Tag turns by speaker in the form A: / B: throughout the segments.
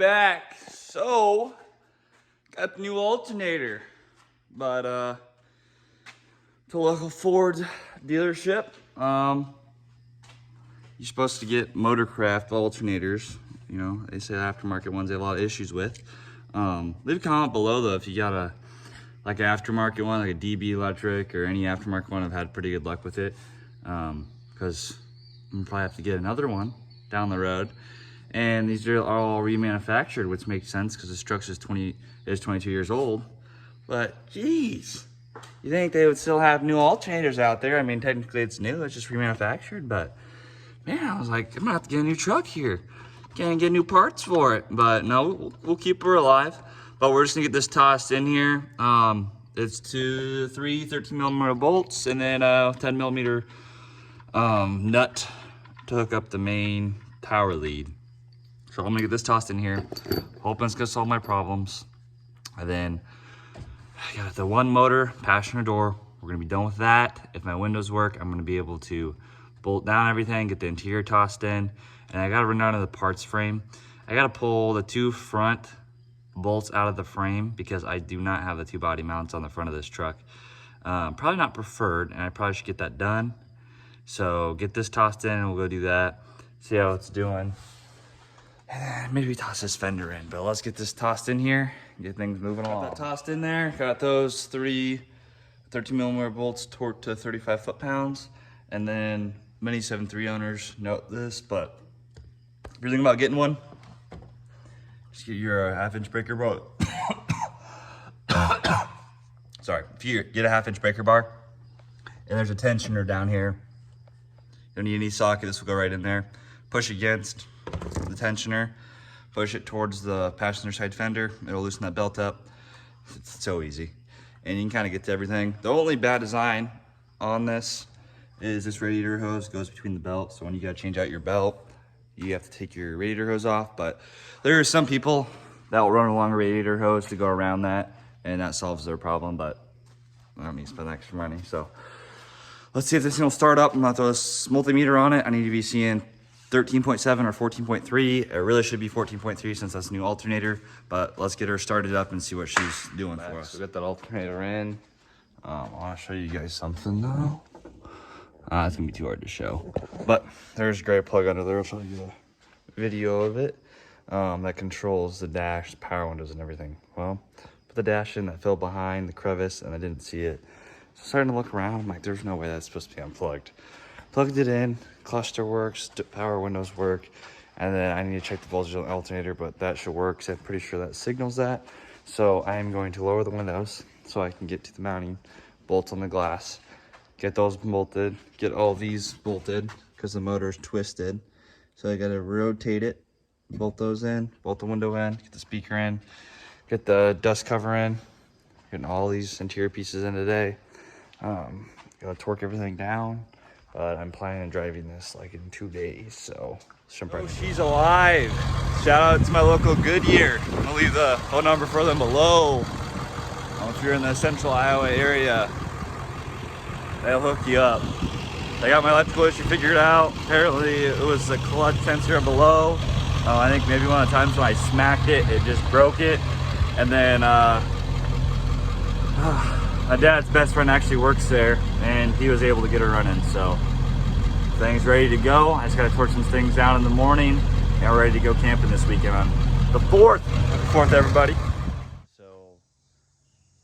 A: back. So, got the new alternator, but to local Ford dealership. You're supposed to get Motorcraft alternators. You know, they say aftermarket ones they have a lot of issues with. Leave a comment below though if you got a an aftermarket one, like a DB Electric or any aftermarket one. I've had pretty good luck with it, because I'm probably have to get another one down the road. And these are all remanufactured, which makes sense because this truck is 22 years old. But geez, you think they would still have new alternators out there? I mean, technically it's new, it's just remanufactured, but man, I was like, I'm gonna have to get a new truck here. Can't get new parts for it, but no, we'll keep her alive. But we're just gonna get this tossed in here. It's three 13mm bolts and then a 10mm nut to hook up the main tower lead. So I'm gonna get this tossed in here, hoping it's gonna solve my problems. And then I got the one motor, passenger door. We're gonna be done with that. If my windows work, I'm gonna be able to bolt down everything, get the interior tossed in, and I gotta run down to the parts frame. I gotta pull the two front bolts out of the frame because I do not have the two body mounts on the front of this truck. Probably not preferred, and I probably should get that done. So get this tossed in and we'll go do that, see how it's doing. And then maybe toss this fender in, but let's get this tossed in here, get things moving along. Got that tossed in there, got those three 13mm bolts torqued to 35 foot-pounds. And then many 7.3 owners note this, but if you're thinking about getting one, just get your half-inch breaker bar. Sorry, if you get a half-inch breaker bar, and there's a tensioner down here. You don't need any socket, this will go right in there. Push against the tensioner, push it towards the passenger side fender, it'll loosen that belt up. It's so easy. And you can kind of get to everything. The only bad design on this is this radiator hose goes between the belt, so when you gotta change out your belt, you have to take your radiator hose off. But there are some people that will run along a radiator hose to go around that, and that solves their problem, but I don't need to spend extra money. So let's see if this thing will start up. I'm gonna throw this multimeter on it. I need to be seeing 13.7 or 14.3. It really should be 14.3 since that's a new alternator, but let's get her started up and see what she's doing for us. So get that alternator in. I wanna show you guys something though. It's gonna be too hard to show, but there's a gray plug under there. I'll show you a video of it that controls the dash, power windows, and everything. Well, put the dash in, that fell behind the crevice, and I didn't see it. So starting to look around, I'm like, there's no way that's supposed to be unplugged. Plugged it in, cluster works, power windows work, and then I need to check the voltage on the alternator, but that should work because I'm pretty sure that signals that. So I am going to lower the windows so I can get to the mounting bolts on the glass. Get those bolted, get all these bolted because the motor's twisted. So I gotta rotate it, bolt those in, bolt the window in, get the speaker in, get the dust cover in, getting all these interior pieces in today. Gotta torque everything down, but I'm planning on driving this like in 2 days, so let's jump right in. She's alive. Shout out to my local Goodyear. I'll leave the phone number for them below. If you're in the central Iowa area, they'll hook you up. I got my electrical issue figured out. Apparently it was the clutch sensor below. I think maybe one of the times when I smacked it, it just broke it. And then my dad's best friend actually works there and he was able to get her running. So thing's ready to go. I just gotta torch some things down in the morning and we're ready to go camping this weekend on the 4th. Happy 4th, everybody.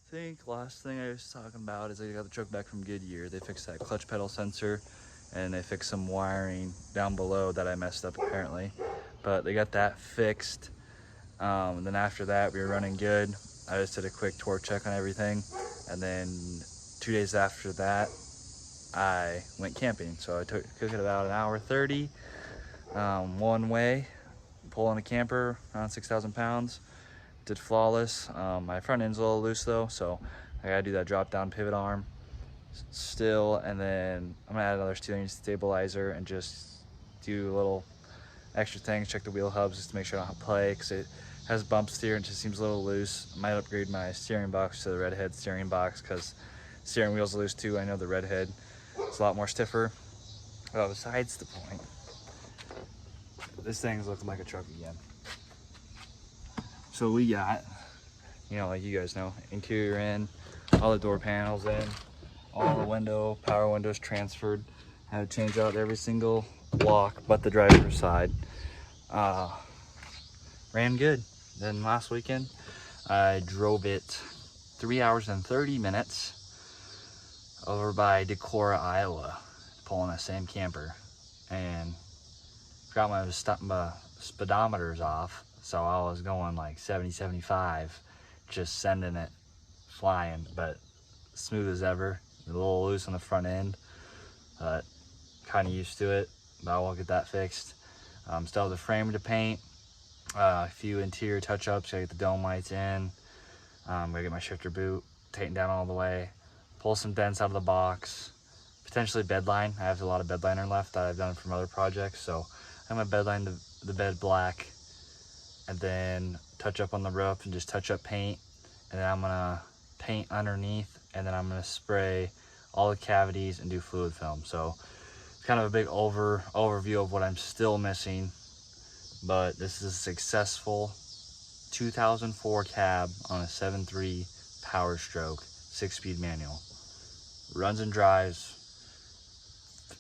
A: I think last thing I was talking about is I got the truck back from Goodyear. They fixed that clutch pedal sensor and they fixed some wiring down below that I messed up apparently, but they got that fixed. And then after that we were running good. I just did a quick torque check on everything, and then 2 days after that I went camping. So I took it about 1:30 one way, pulling a camper around 6,000 pounds. Did flawless. My front end's a little loose though, so I gotta do that drop down pivot arm still, and then I'm gonna add another steering stabilizer and just do a little extra things, check the wheel hubs just to make sure I don't play, because it has bumps here and just seems a little loose. I might upgrade my steering box to the redhead steering box because steering wheel's loose too. I know the redhead is a lot more stiffer. Well, besides the point, this thing's looking like a truck again. So we got, you know, like you guys know, interior in, all the door panels in, all the power windows transferred. Had to change out every single block but the driver's side. Ran good. Then last weekend, I drove it 3 hours and 30 minutes over by Decorah, Iowa, pulling that same camper, and got my speedometers off, so I was going like 70, 75, just sending it flying, but smooth as ever. A little loose on the front end, but kind of used to it, but I will get that fixed. Still have the frame to paint, a few interior touch-ups. Gotta get the dome lights in, gotta get my shifter boot tightened down all the way, pull some dents out of the box, potentially bed line. I have a lot of bed liner left that I've done from other projects, so I'm gonna bed line the bed black, and then touch up on the roof and just touch up paint, and then I'm gonna paint underneath, and then I'm gonna spray all the cavities and do fluid film. So it's kind of a big overview of what I'm still missing, but this is a successful 2004 cab on a 7.3 Power Stroke 6-speed manual. Runs and drives.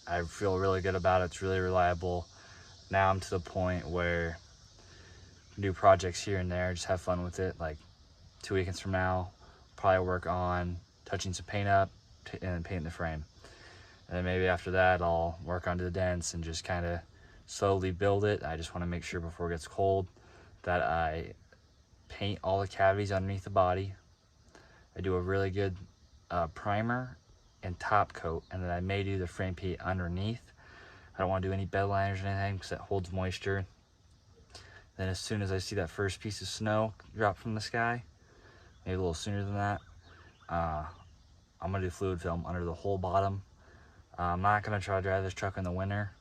A: I feel really good about it. It's really reliable. Now I'm to the point where I do projects here and there, just have fun with it. Like 2 weekends from now, probably work on touching some paint up and painting the frame. And then maybe after that, I'll work onto the dents and just kind of slowly build it. I just want to make sure before it gets cold that I paint all the cavities underneath the body. I do a really good primer and top coat, and then I may do the frame paint underneath. I don't want to do any bed liners or anything because it holds moisture. Then as soon as I see that first piece of snow drop from the sky, maybe a little sooner than that, I'm gonna do fluid film under the whole bottom. I'm not gonna try to drive this truck in the winter,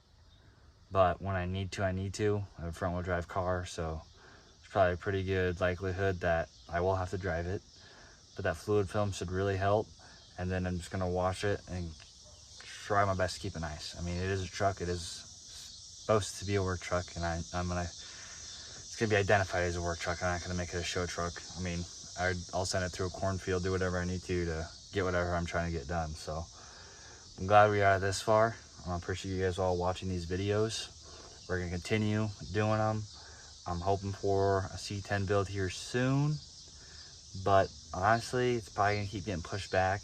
A: but when I need to, I need to. I have a front wheel drive car, so it's probably a pretty good likelihood that I will have to drive it. But that fluid film should really help. And then I'm just gonna wash it and try my best to keep it nice. I mean, it is a truck. It is supposed to be a work truck, and it's gonna be identified as a work truck. I'm not gonna make it a show truck. I mean, I'll send it through a cornfield, do whatever I need to get whatever I'm trying to get done. So I'm glad we got this far. I appreciate you guys all watching these videos. We're gonna continue doing them. I'm hoping for a C10 build here soon, but honestly, it's probably gonna keep getting pushed back.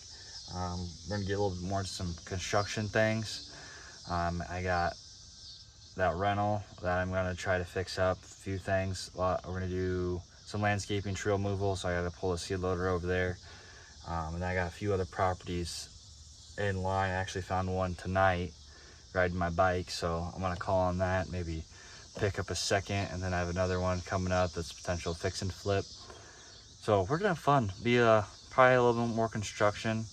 A: We're gonna get a little bit more into some construction things. I got that rental that I'm gonna try to fix up a few things. We're gonna do some landscaping, tree removal, so I gotta pull a skid loader over there. And I got a few other properties in line. I actually found one tonight riding my bike, so I'm gonna call on that, maybe pick up a second, and then I have another one coming up that's potential fix and flip. So we're gonna have fun. Be probably a little bit more construction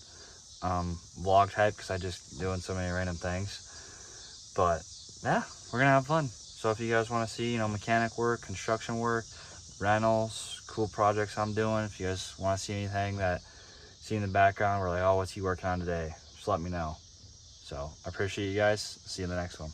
A: vlog type, because I just doing so many random things. But yeah, we're gonna have fun. So if you guys want to see, you know, mechanic work, construction work, rentals, cool projects I'm doing, if you guys want to see anything that see in the background, we're like, oh, what's he working on today, just let me know. So I appreciate you guys. See you in the next one.